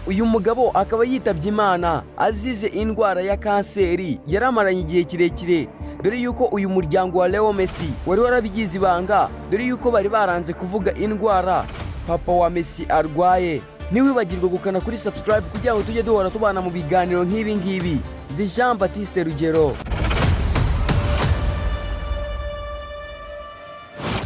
uyu mugabo akaba yitabye Imana azize indwara ya kanseri yari amaranye igihe kirekire, dore yuko uyu muryango wa Lionel Messi wari warabigize ibanga, dore yuko bari baranze kuvuga indwara papa wa Messi arwaye. Ntiwibagirwe gukana kuri subscribe kugira ngo tujye duhora tubana mu biganiro nk'ibi ngibi. Ndi Jean Baptiste Rugero.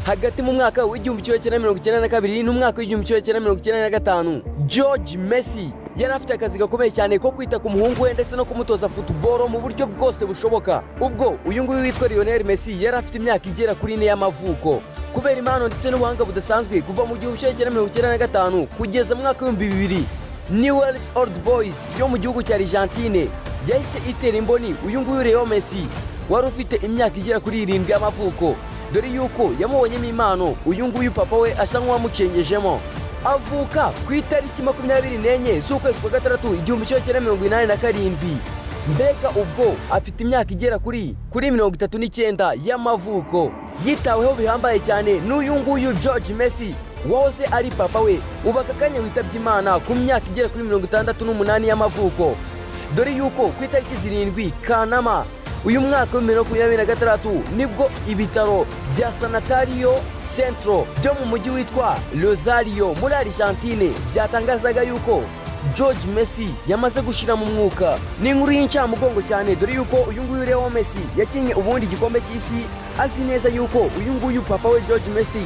Hagati mu mwaka w'1992 n'umwaka w'1995, Jorge Messi yari afite akazi gakomeye cyane ko kwita ku muhungu we ndetse no kumutoza football mu buryo bwose bushoboka. Ubwo uyu nguyu witwa Lionel Messi yari afite imyaka igera kuri 4 y'amavuko. Kubera impano ndetse n'ubuhanga budasanzwe kuva mu 1995 kugeza mu mwaka w'2000, Newell's Old Boys yo mu gihugu cya Argentina yahise itera imboni uyu nguyu Lionel Messi wari ufite imyaka igera kuri 7 y'amavuko, dore yuko yamubonyemo impano uyu nguyu papa we asa nk'uwamucengejemo. Avuka ku itariki 24 z'ukwezi kwa gatandatu 1987. Mbega ubwo afite imyaka igera kuri 39 y'amavuko. Yitaweho bihambaye cyane n'uyu nguyu Jorge Messi wahoze ari papa we, ubaka kanya witabye Imana ku myaka igera kuri 68 y'amavuko, dore yuko ku itariki 7 Kanama uyu mwaka wa 2026 nibwo ibitaro bya Sanatorio Centro byo mu mujyi witwa Rosario muri Argentina byatangazaga yuko Jorge Messi yamaze gushira mu mwuka. Ni inkuru y'incamugongo cyane, dore yuko uyu nguyu Lionel Messi yakinye ubundi igikombe cy'isi azi neza yuko uyu nguyu papa we Jorge Messi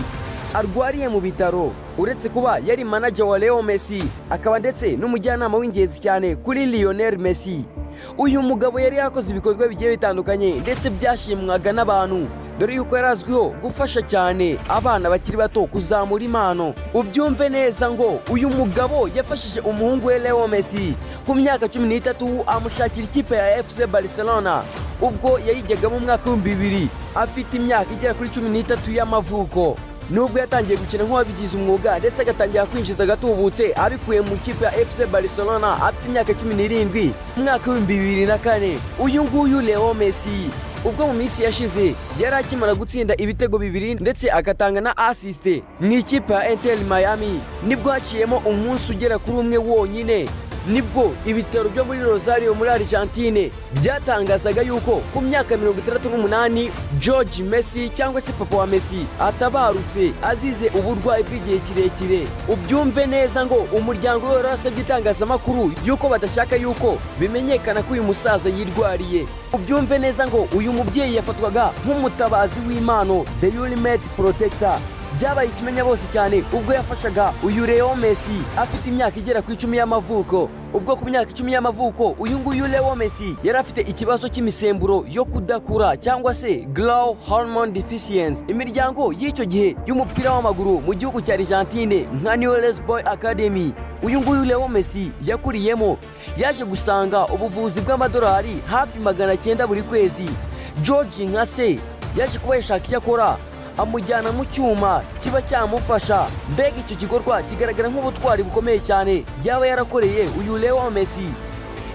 arwariye mu bitaro. Uretse kuba yari manager wa Lionel Messi, akaba ndetse n'umujyanama w'ingenzi cyane kuri Lionel Messi. Uyu mugabo yari yakoze ibikorwa bigiye bitandukanye ndetse byashimwaga n'abantu, dore yuko yarazwiho gufasha cyane abana bakiri bato kuzamura impano. Ubyumve neza ngo uyu mugabo yafashije umuhungu we Lionel Messi ku myaka 13 amushakira ikipe ya FC Barcelona ubwo yayijyaga mu mwaka w'2000 afite imyaka igera kuri 13 y'amavuko. Nubwo yatangiye gukina nk'uwabigize umwuga ndetse agatangira kwinjiza gatubutse abikuye mu kipe ya FC Barcelona afite imyaka 17 mu mwaka w'2004. Uyu nguyu Lionel Messi ubwo mu minsi yashize yari akimara gutsinda ibitego 2 ndetse agatanga na assist mu ikipe ya Inter Miami, nibwo haciyemo umunsi ugera kuri umwe wonyine nibwo ibitaro byo muri Rosario muri Argentina byatangazaga yuko ku myaka 68 Jorge Messi cyangwa se papa wa Messi atabarutse azize uburwayi bw'igihe kirekire. Ubyumve neza ngo umuryango we warasabye itangazamakuru yuko badashaka yuko bimenyekana ko uyu musaza yirwariye. Ubyumve neza ngo uyu mubyeyi yafatwaga nk'umutabazi w'Imana, the ultimate protector. Byabaye ikimenya bose cyane ubwo yafashaga uyu Lionel Messi afite imyaka igera ku 10 y'amavuko. Ubwo ku myaka 10 y'amavuko uyu nguyu Lionel Messi yari afite ikibazo cy'imisemburo yo kudakura cyangwa se growth hormone deficiency. Imiryango y'icyo gihe y'umupira w'amaguru mu gihugu cya Argentina nka Newell's Boy Academy uyu nguyu Lionel Messi yakuriyemo yaje gusanga ubuvuzi bw'amadolari hafi 900 buri kwezi. Jorge nka se yaje kuba yashaka icyo akora, amujyana mu cyuma kiba cyamufasha. Mbega icyo gikorwa kigaragara nk'ubutwari bukomeye cyane yaba yarakoreye uyu Lionel Messi,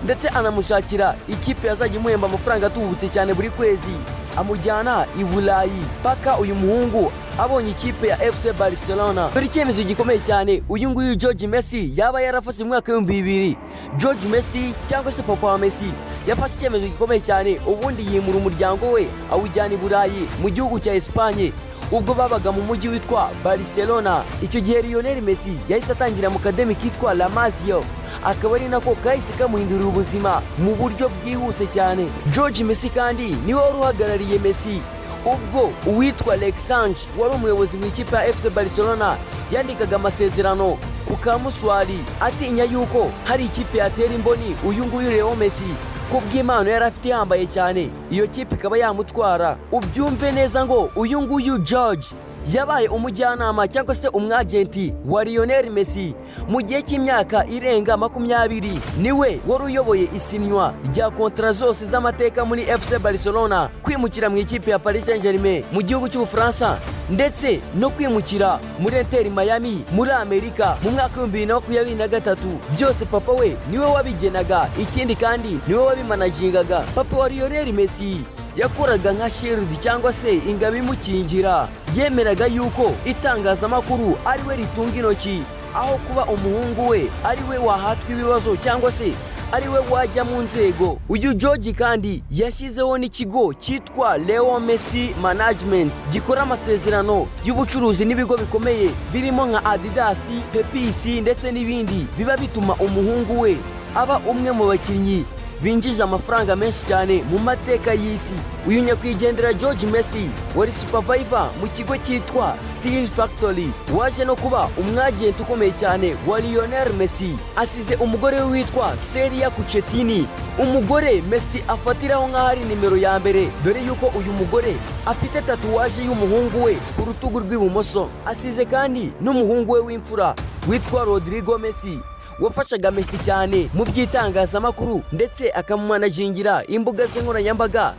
ndetse anamushakira ikipe yazajya imuhemba amafaranga atubutse cyane buri kwezi, amujyana i Burayi paka uyu muhungu abonye ikipe ya FC Barcelona. Dore icyemezo gikomeye cyane uyu nguyu Jorge Messi yaba yarafashe mu mwaka w'2000. Jorge Messi cyangwa se papa wa Messi yafashe icyemezo gikomeye cyane, ubundi yimura umuryango we awujyana i Burayi mu gihugu cya Espagne ubwo babaga mu mujyi witwa Barcelona. Icyo gihe Lionel Messi yahise atangira mu academy kitwa La Masia, akaba ari nako kahise kamuhindurira ubuzima mu buryo bwihuse cyane. Jorge Messi kandi niwe wari uhagarariye Messi ubwo uwitwa Alexandre wari umuyobozi mu ikipe ya FC Barcelona yandikaga amasezerano ku kamuswari atinya yuko hari ikipe yatera imboni uyu nguyu Lionel Messi kubw'Imana yari afite yambaye cyane, iyo kipe ikaba yamutwara. Ubyumve neza ngo uyu nguyu Jorge yabaye umujyanama cyangwa se umwagenti wa Lionel Messi mu gihe cy'imyaka irenga 20. Niwe wari uyoboye isinywa rya kontra zose z'Amateka muri FC Barcelona, kwimukira mu ikipe ya Paris Saint-Germain mu gihugu cy'Ubufaransa ndetse no kwimukira muri Inter Miami muri Amerika mu mwaka wa 2023. Byose papa we niwe wabigenaga, ikindi kandi niwe wabimanagingaga. Papa wa Lionel Messi yakoraga nka shield cyangwa se ingabo imukingira, yemeraga yuko itangazamakuru ari we ritunga intoki aho kuba umuhungu we ari we wahatwa ibibazo cyangwa se ari we wajya mu nzego. Uyu Jorge kandi yashyizeho n'ikigo cyitwa Lionel Messi Management gikora amasezerano y'ubucuruzi n'ibigo bikomeye birimo nka Adidas, Pepsi ndetse n'ibindi, biba bituma umuhungu we aba umwe mu bakinnyi binjije amafaranga menshi cyane mu mateka y'isi. Uyu nyakwigendera Jorge Messi wari supervisor mu kigo cyitwa Steel Factory, waje no kuba umwagenti ukomeye cyane wa Lionel Messi. Asize umugore we witwa Seria Kuchetini, umugore Messi afatiraho nk'aho ari nimero ya mbere, dore yuko uyu mugore afite tatuwaje y'umuhungu we ku rutugu rw'ibumoso. Asize kandi n'umuhungu we w'imfura witwa Rodrigo Messi, wafashaga Messi cyane mu by'itangazamakuru ndetse akamumanagingira imbuga z'inkoranyambaga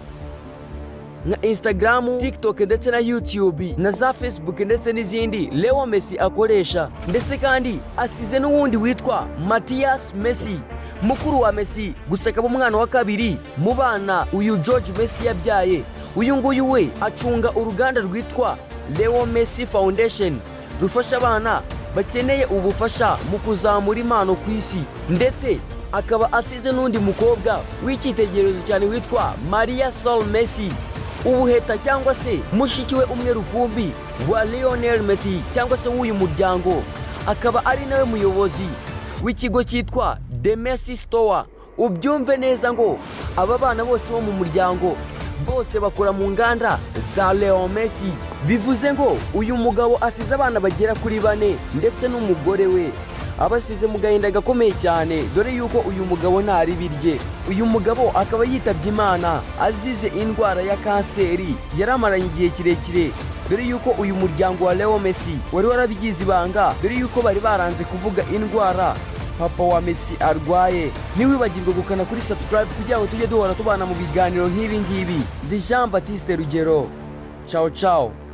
nka Instagram, TikTok ndetse na YouTube na za Facebook ndetse n'izindi Leo Messi akoresha. Ndetse kandi asize n'uwundi witwa Matias Messi, mukuru wa Messi, gusa akaba umwana wa kabiri mu bana uyu Jorge Messi yabyaye. Uyu nguyu we acunga uruganda rwitwa Leo Messi Foundation rufasha abana bakeneye ubufasha mu kuzamura impano ku isi. Ndetse akaba asize n'undi mukobwa w'icyitegererezo cyane witwa Maria Sol Messi, ubuheta cyangwa se mushiki we umwe rukumbi wa Lionel Messi cyangwa se w'uyu muryango. Akaba ari nawe muyobozi w'ikigo cyitwa The Messi Store. Ubyumve neza ngo aba bana bose bo mu muryango bose bakora mu nganda za Leo Messi. Bivuze ngo uyu mugabo asize abana bagera kuri 4 ndetse n'umugore we abasize mu gahinda gakomeye cyane, dore yuko uyu mugabo ntari birye. Uyu mugabo akaba yitabye Imana azize indwara ya kanseri, yaramaranye igihe kirekire, dore yuko uyu muryango wa Leo Messi wari warabigize ibanga, dore yuko bari baranze kuvuga indwara papa wa Messi arwaye. Ntiwibagirwe gukana kuri subscribe kugira ngo tujye duhora tubana mu biganiro nk'ibi ngibi. Ndi Jean Baptiste Rugero. Ciao ciao.